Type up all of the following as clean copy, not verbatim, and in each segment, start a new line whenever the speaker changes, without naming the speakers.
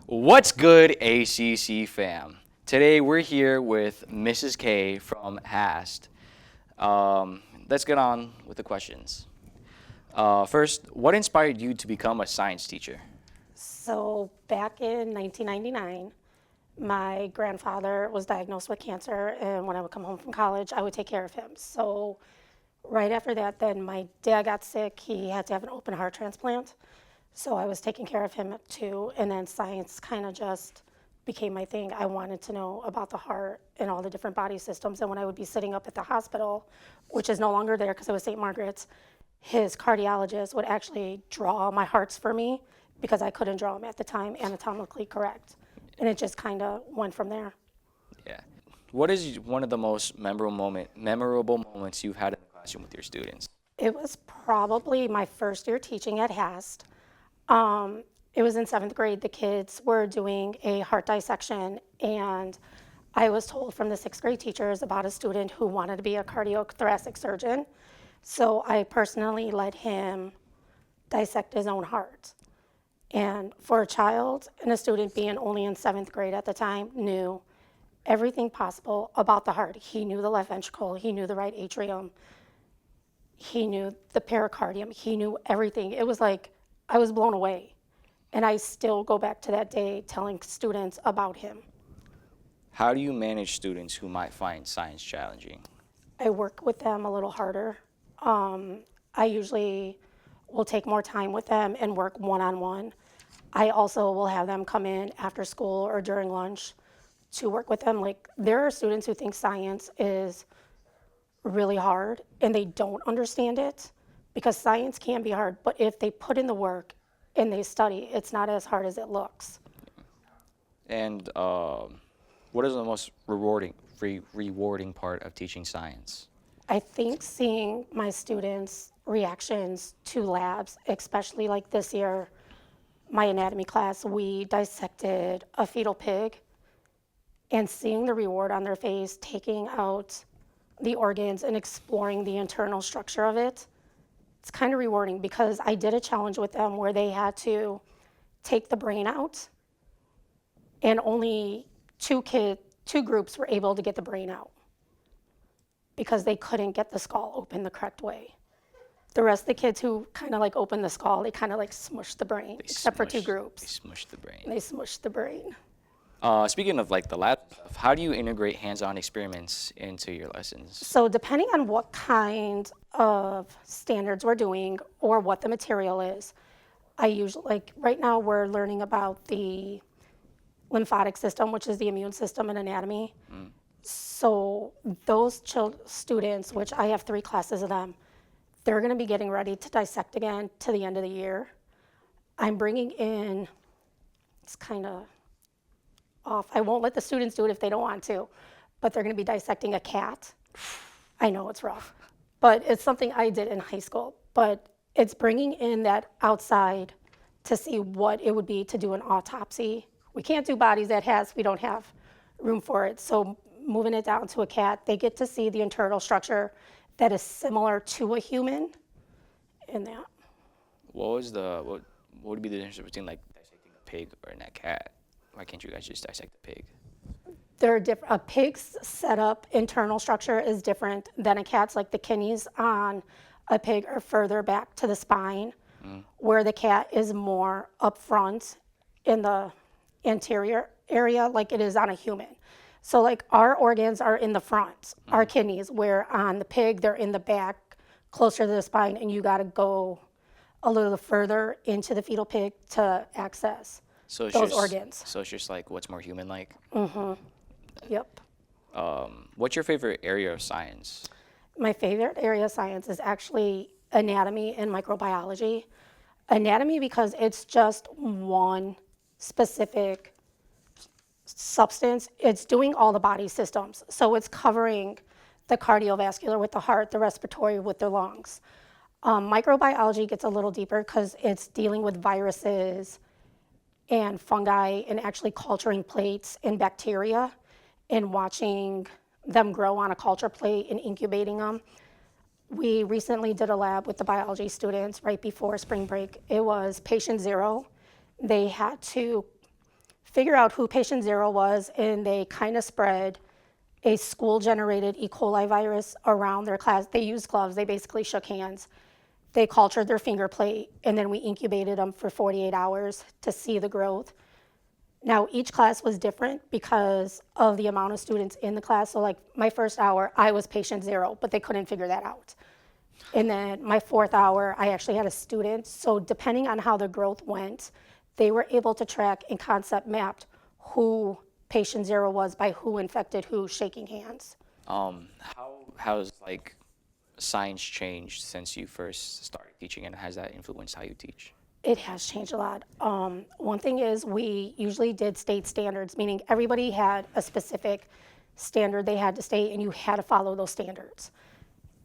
What's good, ACC fam? Today we're here with Mrs. K from HAST. Let's get on with the questions. First, what inspired you to become a science teacher?
So back in 1999, my grandfather was diagnosed with cancer, and when I would come home from college, I would take care of him. So right after that, then my dad got sick. He had to have an open heart transplant. So I was taking care of him too, and then science kind of just became my thing. I wanted to know about the heart and all the different body systems. And when I would be sitting up at the hospital, which is no longer there because it was St. Margaret's, his cardiologist would actually draw my hearts for me because I couldn't draw them at the time anatomically correct. And it just kind of went from there.
Yeah. What is one of the most memorable moments you've had in the classroom with your students?
It was probably my first year teaching at HAST. It was in seventh grade. The kids were doing a heart dissection, and I was told from the sixth grade teachers about a student who wanted to be a cardiothoracic surgeon. So I personally let him dissect his own heart. And for a child and a student being only in seventh grade at the time, knew everything possible about the heart. He knew the left ventricle, he knew the right atrium, he knew the pericardium, he knew everything. It was like I was blown away. And I still go back to that day telling students about him.
How do you manage students who might find science challenging?
I work with them a little harder. I usually will take more time with them and work one-on-one. I also will have them come in after school or during lunch to work with them. Like, there are students who think science is really hard and they don't understand it, because science can be hard, but if they put in the work and they study, it's not as hard as it looks.
And what is the most rewarding part of teaching science?
I think seeing my students' reactions to labs, especially like this year, my anatomy class, we dissected a fetal pig, and seeing the reward on their face, taking out the organs and exploring the internal structure of it, it's kind of rewarding, because I did a challenge with them where they had to take the brain out, and only two groups were able to get the brain out because they couldn't get the skull open the correct way. The rest of the kids who kind of like opened the skull, they kind of like smushed the brain, except for two groups.
They smushed the brain.
They smushed the brain.
Speaking of like the lab stuff, how do you integrate hands-on experiments into your lessons?
So depending on what kind of standards we're doing or what the material is, I usually, like right now we're learning about the lymphatic system, which is the immune system in anatomy. So those students, which I have 3 classes of them, they're going to be getting ready to dissect again to the end of the year. I'm bringing in, it's kind of off, I won't let the students do it if they don't want to, but they're going to be dissecting a cat. I know it's rough, but it's something I did in high school. But it's bringing in that outside to see what it would be to do an autopsy. We can't do bodies at HAS, we don't have room for it. So moving it down to a cat, they get to see the internal structure that is similar to a human in that.
What would be the difference between like dissecting a pig or a cat? Why can't you guys just dissect a pig?
They're different. A pig's setup, internal structure is different than a cat's. Like the kidneys on a pig are further back to the spine, where the cat is more up front in the anterior area, like it is on a human. So like our organs are in the front, our kidneys, where on the pig, they're in the back, closer to the spine, and you gotta go a little further into the fetal pig to access those organs.
So it's just like what's more human-like?
Yep.
What's your favorite area of science?
My favorite area of science is actually anatomy and microbiology. Anatomy, because it's just one specific substance. It's doing all the body systems. So it's covering the cardiovascular with the heart, the respiratory with the lungs. Microbiology gets a little deeper because it's dealing with viruses and fungi and actually culturing plates and bacteria and watching them grow on a culture plate and incubating them. We recently did a lab with the biology students right before spring break. It was patient 0. They had to figure out who patient 0 was, and they kind of spread a school-generated E. coli virus around their class. They used gloves. They basically shook hands. They cultured their finger plate, and then we incubated them for 48 hours to see the growth. Now, each class was different because of the amount of students in the class. So like my first hour, I was patient 0, but they couldn't figure that out. And then my 4th hour, I actually had a student. So depending on how the growth went, they were able to track and concept mapped who patient 0 was by who infected who, shaking hands.
How's like science changed since you first started teaching, and has that influenced how you teach?
It has changed a lot. One thing is we usually did state standards, meaning everybody had a specific standard they had to state, and you had to follow those standards.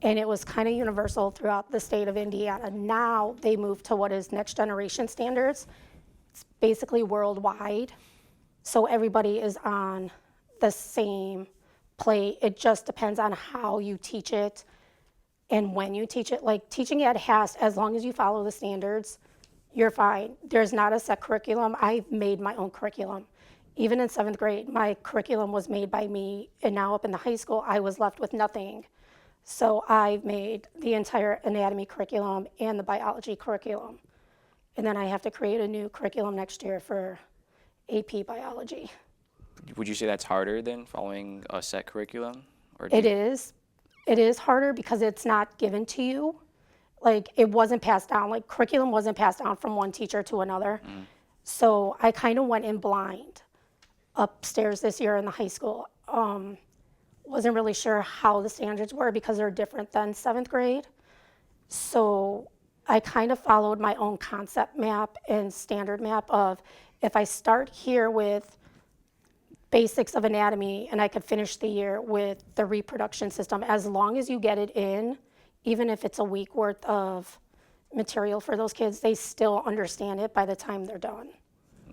And it was kind of universal throughout the state of Indiana. Now they moved to what is next generation standards. It's basically worldwide. So everybody is on the same plate. It just depends on how you teach it and when you teach it. Like teaching at HAST, as long as you follow the standards, you're fine. There's not a set curriculum. I've made my own curriculum. Even in 7th grade, my curriculum was made by me, and now up in the high school, I was left with nothing. So I've made the entire anatomy curriculum and the biology curriculum. And then I have to create a new curriculum next year for AP biology.
Would you say that's harder than following a set curriculum? Or
It is. It is harder because it's not given to you. Like it wasn't passed down, like curriculum wasn't passed down from one teacher to another. So I kind of went in blind upstairs this year in the high school. Wasn't really sure how the standards were because they're different than 7th grade. So I kind of followed my own concept map and standard map of if I start here with basics of anatomy and I could finish the year with the reproduction system, as long as you get it in, even if it's a week worth of material for those kids, they still understand it by the time they're done.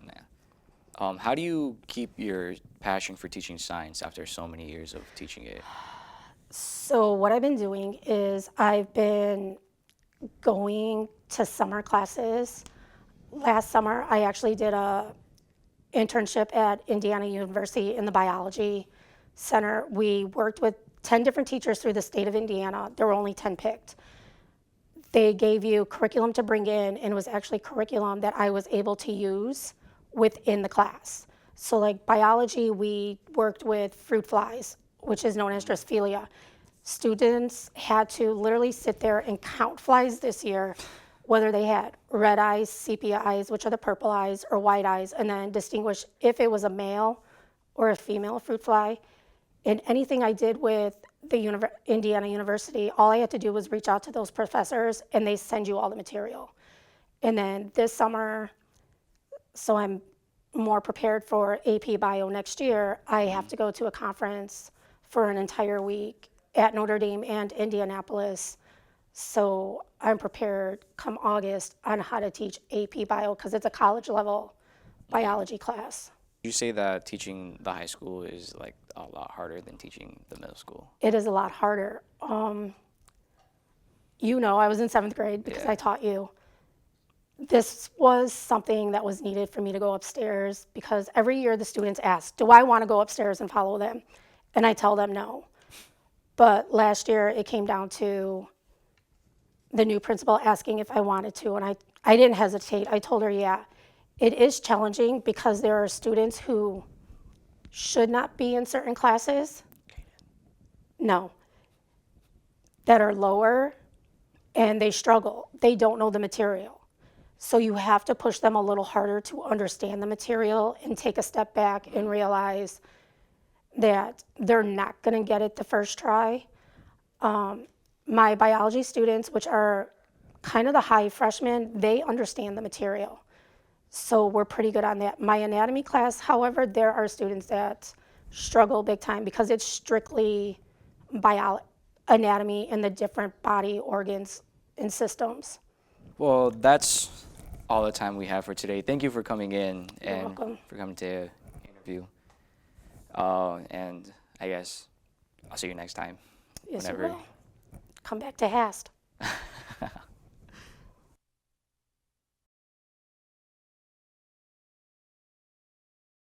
Yeah. How do you keep your passion for teaching science after so many years of teaching it?
So what I've been doing is I've been going to summer classes. Last summer, I actually did a internship at Indiana University in the biology center. We worked with 10 different teachers through the state of Indiana. There were only 10 picked. They gave you curriculum to bring in, and it was actually curriculum that I was able to use within the class. So like biology, we worked with fruit flies, which is known as Drosophila. Students had to literally sit there and count flies this year, whether they had red eyes, sepia eyes, which are the purple eyes, or white eyes, and then distinguish if it was a male or a female fruit fly. And anything I did with the Indiana University, all I had to do was reach out to those professors, and they send you all the material. And then this summer, so I'm more prepared for AP Bio next year, I have to go to a conference for an entire week at Notre Dame and Indianapolis. So I'm prepared come August on how to teach AP Bio because it's a college level biology class.
Would you say that teaching the high school is like a lot harder than teaching the middle school?
It is a lot harder. You know, I was in 7th grade because I taught you. This was something that was needed for me to go upstairs because every year the students ask, do I want to go upstairs and follow them? And I tell them no. But last year it came down to the new principal asking if I wanted to, and I didn't hesitate. I told her, yeah. It is challenging because there are students who should not be in certain classes, no, that are lower, and they struggle. They don't know the material. So you have to push them a little harder to understand the material and take a step back and realize that they're not going to get it the first try. My biology students, which are kind of the high freshmen, they understand the material. So we're pretty good on that. My anatomy class, however, there are students that struggle big time because it's strictly anatomy and the different body organs and systems.
Well, that's all the time we have for today. Thank you for coming in and
welcome.
for coming to the interview. And I guess I'll see you next time.
Yes,
whenever.
you will. Come back to HAST.